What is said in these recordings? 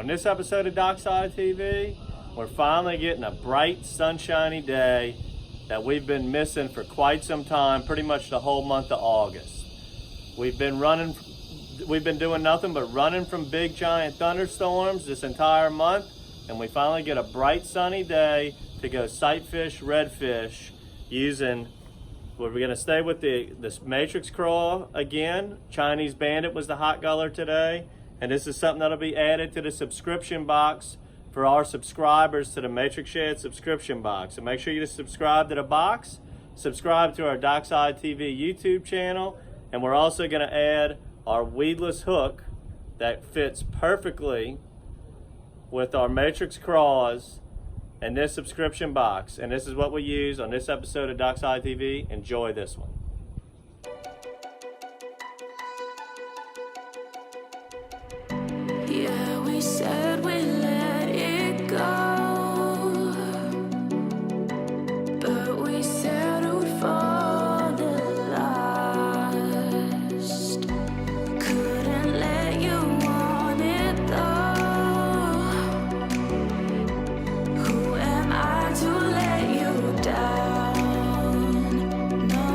On this episode of Dockside TV, we're finally getting a bright, sunshiny day that we've been missing for quite some time, pretty much the whole month of August. We've been doing nothing but running from big giant thunderstorms this entire month, and we finally get a bright sunny day to go sightfish, redfish using, we're gonna stay with this matrix crawl again. Chinese bandit was the hot color today. And this is something that'll be added to the subscription box for our subscribers to the Matrix Shad subscription box. So make sure you subscribe to the box, subscribe to our Dockside TV YouTube channel, and we're also gonna add our weedless hook that fits perfectly with our matrix craws in this subscription box. And this is what we use on this episode of Dockside TV. Enjoy this one. Yeah, we said we let it go, but we settled for the last. Couldn't let you want it though. Who am I to let you down? No,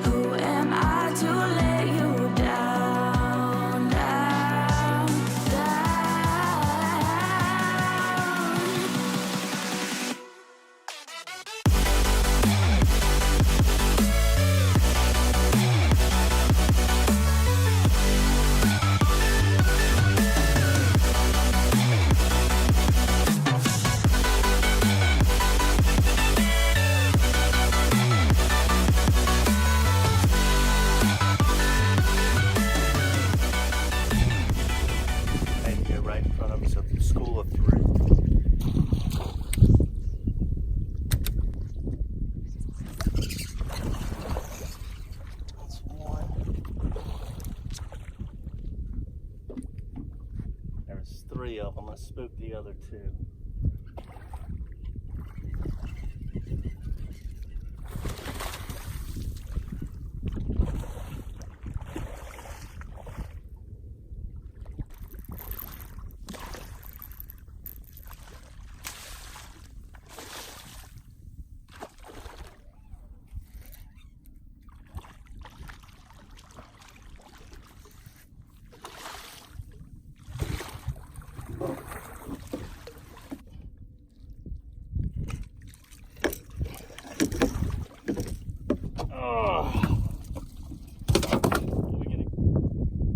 who am I to let you down? Right in front of us at the School of Three. That's one. There's three of them. I spooked the other two.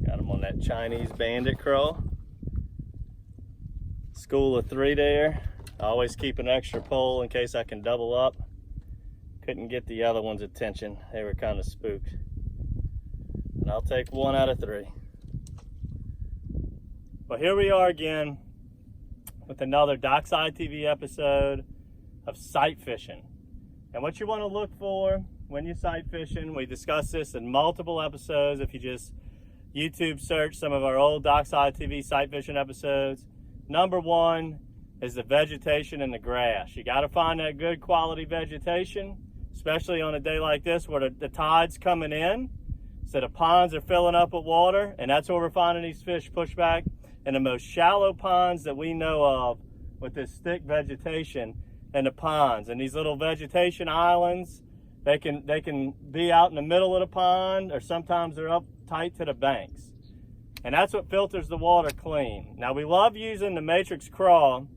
Got him on that Chinese bandit crawl. School of Three there. I always keep an extra pole in case I can double up. Couldn't get the other one's attention. They were kind of spooked. And I'll take 1 out of 3. Well, here we are again with another Dockside TV episode of sight fishing. And what you want to look for when you're sight fishing, we discussed this in multiple episodes. If you just YouTube search some of our old Dockside TV sight fishing episodes, number 1 is the vegetation in the grass. You got to find that good quality vegetation, especially on a day like this where the tide's coming in. So the ponds are filling up with water, and that's where we're finding these fish push back in the most shallow ponds that we know of, with this thick vegetation in the ponds. And these little vegetation islands, they can be out in the middle of the pond, or sometimes they're up tight to the banks. And that's what filters the water clean. Now, we love using the matrix crawl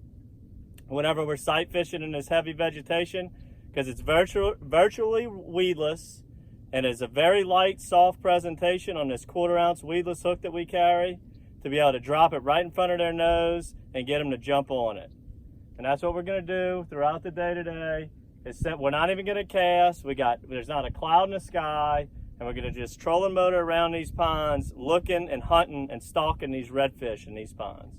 whenever we're sight fishing in this heavy vegetation, because it's virtually weedless, and it's a very light, soft presentation on this 1/4 ounce weedless hook that we carry, to be able to drop it right in front of their nose and get them to jump on it. And that's what we're gonna do throughout the day today. We're not even gonna cast. There's not a cloud in the sky, and we're gonna just trolling motor around these ponds, looking and hunting and stalking these redfish in these ponds.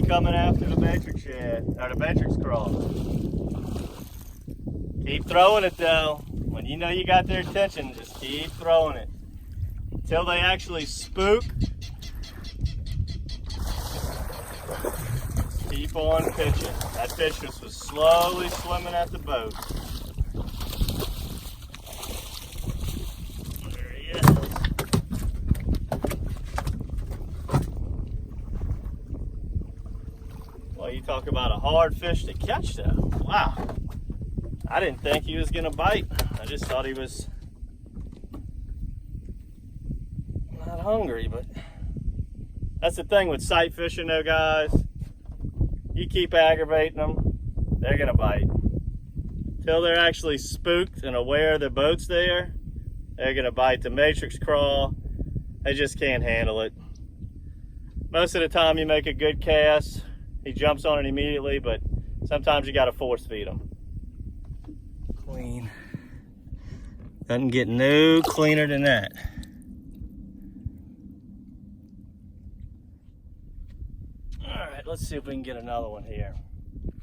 be coming after the matrix shad, or the matrix crawl. Keep throwing it though. When you know you got their attention, just keep throwing it. Until they actually spook. Keep on pitching. That fish just was slowly swimming at the boat. There he is. Well, you talk about a hard fish to catch though. Wow. I didn't think he was gonna bite. I just thought he was not hungry, but that's the thing with sight fishing though, guys. You keep aggravating them, they're gonna bite. Till they're actually spooked and aware the boat's there, they're gonna bite. The matrix crawl, they just can't handle it. Most of the time you make a good cast, he jumps on it immediately, but sometimes you gotta force feed him. Clean. Doesn't get no cleaner than that. Alright, let's see if we can get another one here.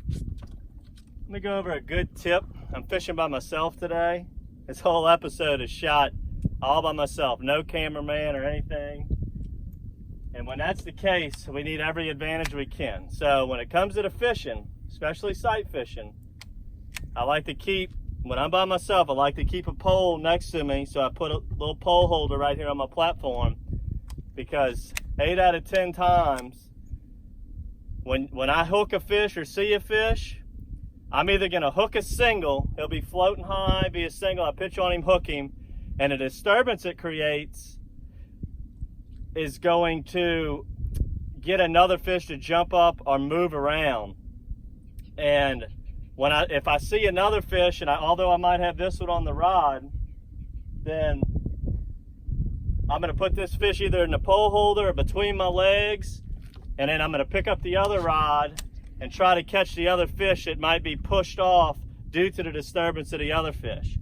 Let me go over a good tip. I'm fishing by myself today. This whole episode is shot all by myself. No cameraman or anything. And when that's the case, we need every advantage we can. So when it comes to the fishing, especially sight fishing, I like to keep, when I'm by myself, I like to keep a pole next to me. So I put a little pole holder right here on my platform, because 8 out of 10 times, when I hook a fish or see a fish, I'm either gonna hook a single, he'll be floating high, be a single, I pitch on him, hook him, and the disturbance it creates is going to get another fish to jump up or move around. And if I see another fish, and although I might have this one on the rod, then I'm gonna put this fish either in the pole holder or between my legs, and then I'm gonna pick up the other rod and try to catch the other fish that might be pushed off due to the disturbance of the other fish.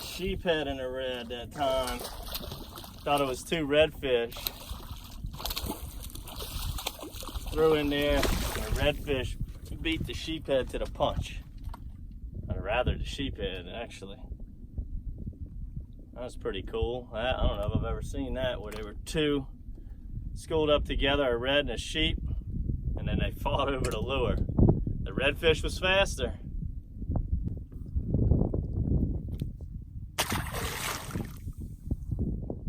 Sheephead in a red that time. Thought it was 2 redfish. Threw in there, and the redfish beat the sheephead to the punch. Or rather, the sheephead, actually. That was pretty cool. I don't know if I've ever seen that, where they were 2 schooled up together, a red and a sheep, and then they fought over the lure. The redfish was faster.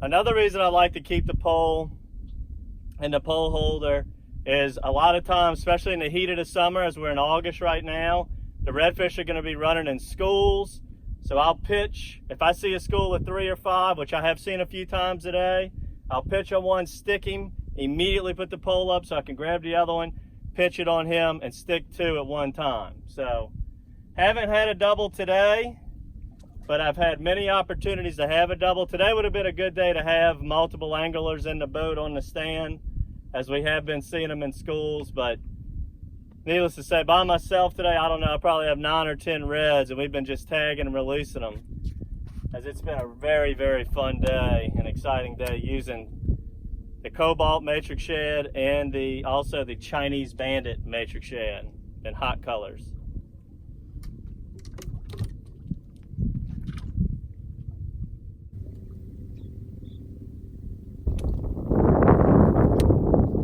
Another reason I like to keep the pole and the pole holder is a lot of times, especially in the heat of the summer, as we're in August right now, the redfish are going to be running in schools. So I'll pitch, if I see a school with 3 or 5, which I have seen a few times today, I'll pitch on one, stick him, immediately put the pole up so I can grab the other one, pitch it on him, and stick 2 at one time. So haven't had a double today, but I've had many opportunities to have a double. Today would have been a good day to have multiple anglers in the boat on the stand, as we have been seeing them in schools. But needless to say, by myself today, I don't know, I probably have 9 or 10 reds, and we've been just tagging and releasing them, as it's been a very, very fun day, an exciting day, using the Cobalt Matrix Shad and also the Chinese Bandit Matrix Shad in hot colors.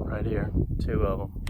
Right here, 2 of them.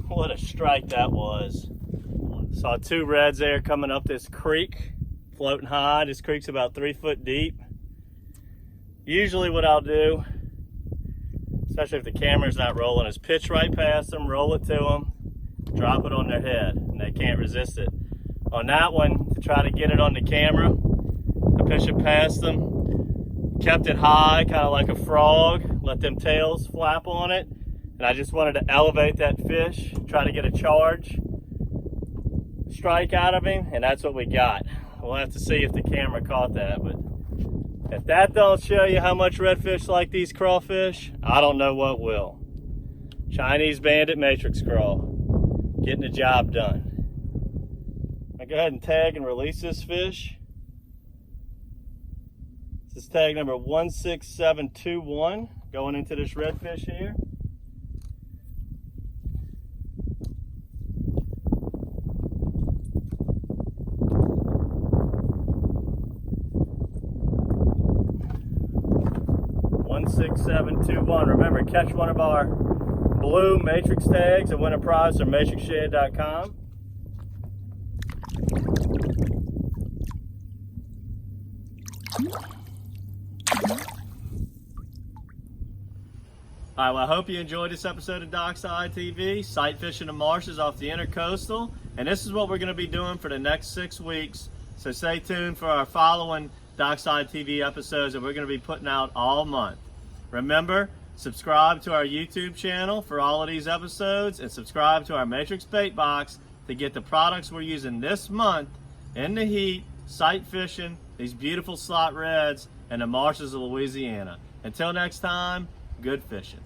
What a strike that was. Saw 2 reds there coming up this creek, floating high. This creek's about 3 foot deep. Usually what I'll do, especially if the camera's not rolling, is pitch right past them, roll it to them, drop it on their head, and they can't resist it. On that one, to try to get it on the camera, I pitched it past them, kept it high, kind of like a frog, let them tails flap on it, and I just wanted to elevate that fish, try to get a charge strike out of him, and that's what we got. We'll have to see if the camera caught that, but if that don't show you how much redfish like these crawfish, I don't know what will. Chinese bandit matrix crawl, getting the job done. I go ahead and tag and release this fish. This is tag number 16721 going into this redfish here. Remember, catch one of our blue matrix tags and win a prize from matrixshad.com. Alright, well, I hope you enjoyed this episode of Dockside TV, sight fishing the marshes off the intercoastal. And this is what we're going to be doing for the next 6 weeks. So stay tuned for our following Dockside TV episodes that we're going to be putting out all month. Remember, subscribe to our YouTube channel for all of these episodes and subscribe to our Matrix Bait Box to get the products we're using this month in the heat, sight fishing, these beautiful slot reds, and the marshes of Louisiana. Until next time, good fishing.